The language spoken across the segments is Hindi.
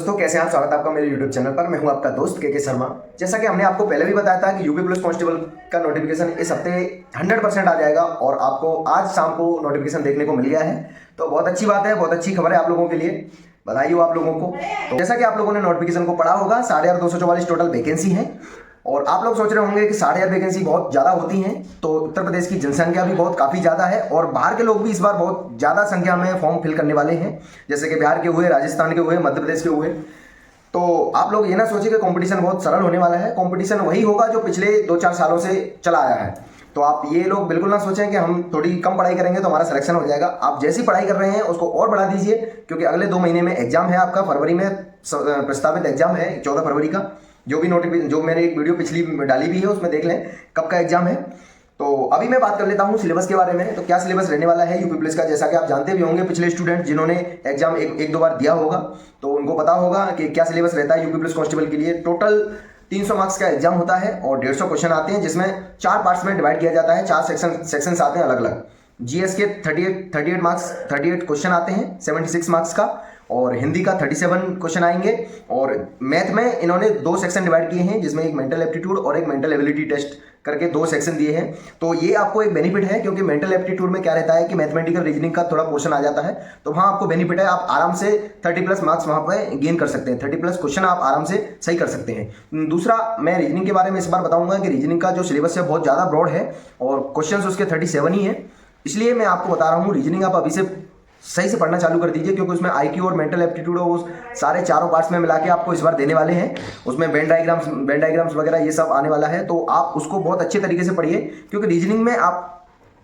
दोस्तों, कैसे हैं आप? स्वागत है आपका मेरे YouTube चैनल पर। मैं हूं आपका दोस्त के शर्मा। जैसा कि हमने आपको पहले भी बताया था कि यूपी पुलिस कांस्टेबल का नोटिफिकेशन इस हफ्ते 100% आ जाएगा और आपको आज शाम को नोटिफिकेशन देखने को मिल गया है। तो बहुत अच्छी बात है, बहुत अच्छी खबर है आप लोगों के लिए। बधाई हो आप लोगों को। तो जैसा कि आप लोगों ने नोटिफिकेशन को पढ़ा होगा, 8,244 टोटल वैकेंसी है। और आप लोग सोच रहे होंगे कि 8,500 वैकेंसी बहुत ज़्यादा होती हैं, तो उत्तर प्रदेश की जनसंख्या भी बहुत काफ़ी ज़्यादा है और बाहर के लोग भी इस बार बहुत ज़्यादा संख्या में फॉर्म फिल करने वाले हैं। जैसे कि बिहार के हुए, राजस्थान के हुए, मध्य प्रदेश के हुए। तो आप लोग ये ना सोचिए कि कंपटीशन बहुत सरल होने वाला है। कंपटीशन वही होगा जो पिछले 2-4 सालों से चला आया है। तो आप ये लोग बिल्कुल ना सोचें कि हम थोड़ी कम पढ़ाई करेंगे तो हमारा सिलेक्शन हो जाएगा। आप जैसी पढ़ाई कर रहे हैं उसको और बढ़ा दीजिए, क्योंकि अगले 2 महीने में एग्जाम है आपका। फरवरी में प्रस्तावित एग्जाम है 14 फरवरी का। जो मैंने एक वीडियो पिछली डाली भी है उसमें देख लें कब का एग्जाम है। तो अभी मैं बात कर लेता हूँ सिलेबस के बारे में। तो क्या सिलेबस रहने वाला है यूपी पुलिस का, जैसा कि आप जानते भी होंगे, पिछले स्टूडेंट जिन्होंने एग्जाम एक दो बार दिया होगा तो उनको पता होगा कि क्या सिलेबस रहता है यूपी पुलिस कांस्टेबल के लिए। टोटल 300 मार्क्स का एग्जाम होता है और 150 क्वेश्चन आते हैं, जिसमें 4 पार्ट्स में डिवाइड किया जाता है। 4 सेक्शंस आते हैं अलग अलग। जीएस के 38 क्वेश्चन आते हैं 76 मार्क्स का, और हिंदी का 37 क्वेश्चन आएंगे। और मैथ में इन्होंने 2 सेक्शन डिवाइड किए हैं, जिसमें एक मेंटल एप्टीट्यूड और एक मेंटल एबिलिटी टेस्ट करके 2 सेक्शन दिए हैं। तो ये आपको एक बेनिफिट है, क्योंकि मेंटल एप्टीट्यूड में क्या रहता है कि मैथमेटिकल रीजनिंग का थोड़ा पोर्शन आ जाता है, तो वहाँ आपको बेनिफिट है। आप आराम से 30+ मार्क्स वहाँ पर गेन कर सकते हैं। 30+ क्वेश्चन आप आराम से सही कर सकते हैं। दूसरा, मैं रीजनिंग के बारे में इस बार बताऊंगा कि रीजनिंग का जो सिलेबस है बहुत ज़्यादा ब्रॉड है और क्वेश्चन उसके 37 ही है। इसलिए मैं आपको बता रहा हूँ रीजनिंग आप अभी से सही से पढ़ना चालू कर दीजिए, क्योंकि उसमें आईक्यू और मेंटल एप्टीट्यूड वो सारे चारों पार्ट्स में मिला के आपको इस बार देने वाले हैं। उसमें वेन डायग्राम्स वगैरह ये सब आने वाला है, तो आप उसको बहुत अच्छे तरीके से पढ़िए, क्योंकि रीजनिंग में आप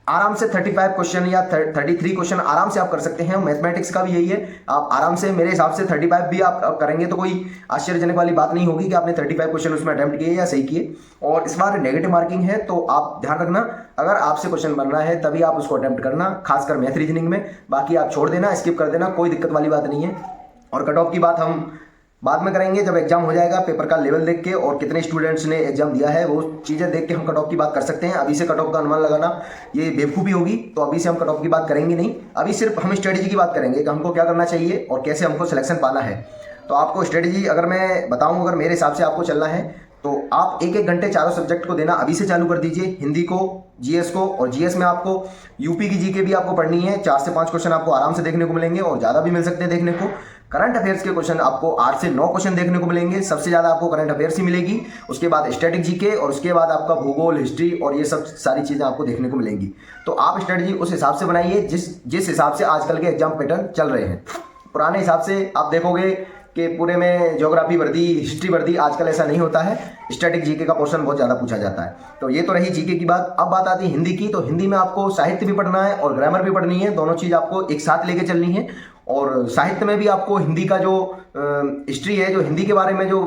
आराम से 35 क्वेश्चन या 33 क्वेश्चन आराम से आप कर सकते हैं। मैथमेटिक्स का भी यही है, आप आराम से मेरे हिसाब से 35 भी आप करेंगे तो कोई आश्चर्यजनक वाली बात नहीं होगी कि आपने 35 क्वेश्चन उसमें अटेम्प्ट किए या सही किए। और इस बार नेगेटिव मार्किंग है, तो आप ध्यान रखना, अगर आपसे क्वेश्चन बन रहा है तभी आप उसको अटेम्प्ट करना, खासकर मैथ रीजनिंग में। बाकी आप छोड़ देना, स्किप कर देना, कोई दिक्कत वाली बात नहीं है। और कट ऑफ की बात हम बाद में करेंगे, जब एग्जाम हो जाएगा। पेपर का लेवल देख के और कितने स्टूडेंट्स ने एग्जाम दिया है वो चीज़ें देख के हम कट ऑफ की बात कर सकते हैं। अभी से कट ऑफ का अनुमान लगाना ये बेवकूफ़ी होगी, तो अभी से हम कट ऑफ की बात करेंगे नहीं। अभी सिर्फ हम स्ट्रेटेजी की बात करेंगे कि हमको क्या करना चाहिए और कैसे हमको सिलेक्शन पाना है। तो आपको स्ट्रेटेजी अगर मैं बताऊँ, अगर मेरे हिसाब से आपको चलना है तो आप 1-1 घंटे चारों सब्जेक्ट को देना अभी से चालू कर दीजिए। हिंदी को, जीएस को, और जीएस में आपको यूपी की जीके भी आपको पढ़नी है। 4 से 5 क्वेश्चन आपको आराम से देखने को मिलेंगे और ज़्यादा भी मिल सकते हैं देखने को। करंट अफेयर्स के क्वेश्चन आपको 8 से 9 क्वेश्चन देखने को मिलेंगे। सबसे ज़्यादा आपको करंट अफेयर्स ही मिलेगी, उसके बाद स्टैटिक जीके, और उसके बाद आपका भूगोल, हिस्ट्री और ये सब सारी चीज़ें आपको देखने को मिलेंगी। तो आप स्ट्रेटजी उस हिसाब से बनाइए जिस हिसाब से आजकल के एग्जाम पैटर्न चल रहे हैं। पुराने हिसाब से आप देखोगे कि पूरे में ज्योग्राफी वर्दी, हिस्ट्री वर्दी, आजकल ऐसा नहीं होता है। स्टैटिक जीके का पोर्शन बहुत ज़्यादा पूछा जाता है। तो ये तो रही जीके की बात। अब बात आती है हिंदी की। तो हिंदी में आपको साहित्य भी पढ़ना है और ग्रामर भी पढ़नी है, दोनों चीज़ आपको एक साथ लेके चलनी है। और साहित्य में भी आपको हिंदी का जो हिस्ट्री है, जो हिंदी के बारे में जो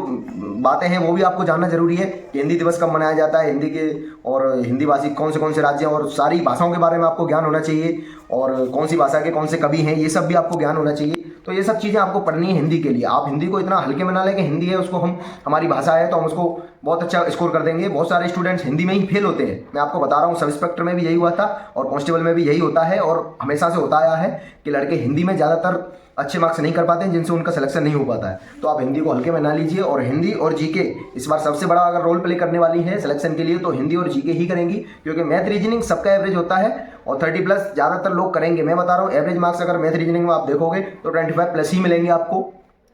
बातें हैं वो भी आपको जानना जरूरी है कि हिंदी दिवस कब मनाया जाता है, हिंदी के और हिंदी भाषी कौन से राज्य हैं, और सारी भाषाओं के बारे में आपको ज्ञान होना चाहिए, और कौन सी भाषा के कौन से कवि हैं, ये सब भी आपको ज्ञान होना चाहिए। तो ये सब चीज़ें आपको पढ़नी है हिंदी के लिए। आप हिंदी को इतना हल्के में ना लें कि हिंदी है उसको हमारी भाषा है तो हम उसको बहुत अच्छा स्कोर कर देंगे। बहुत सारे स्टूडेंट्स हिंदी में ही फेल होते हैं। मैं आपको बता रहा हूँ, सब इंस्पेक्टर में भी यही हुआ था और कांस्टेबल में भी यही होता है, और हमेशा से होता आया है कि लड़के हिंदी में ज़्यादातर अच्छे मार्क्स नहीं कर पाते हैं, जिनसे उनका सिलेक्शन नहीं हो पाता है। तो आप हिंदी को हल्के में ना लीजिए। और हिंदी और जीके इस बार सबसे बड़ा अगर रोल प्ले करने वाली है सिलेक्शन के लिए, तो हिंदी और जीके ही करेंगी, क्योंकि मैथ रीजनिंग सबका एवरेज होता है और 30+ ज़्यादातर लोग करेंगे। मैं बता रहा हूँ, एवरेज मार्क्स अगर मैथ रीजनिंग में आप देखोगे तो 25+ ही मिलेंगे आपको।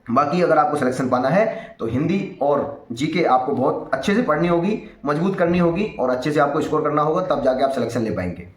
बाकी अगर आपको सिलेक्शन पाना है तो हिंदी और जीके आपको बहुत अच्छे से पढ़नी होगी, मजबूत करनी होगी और अच्छे से आपको स्कोर करना होगा, तब जाके आप सिलेक्शन ले पाएंगे।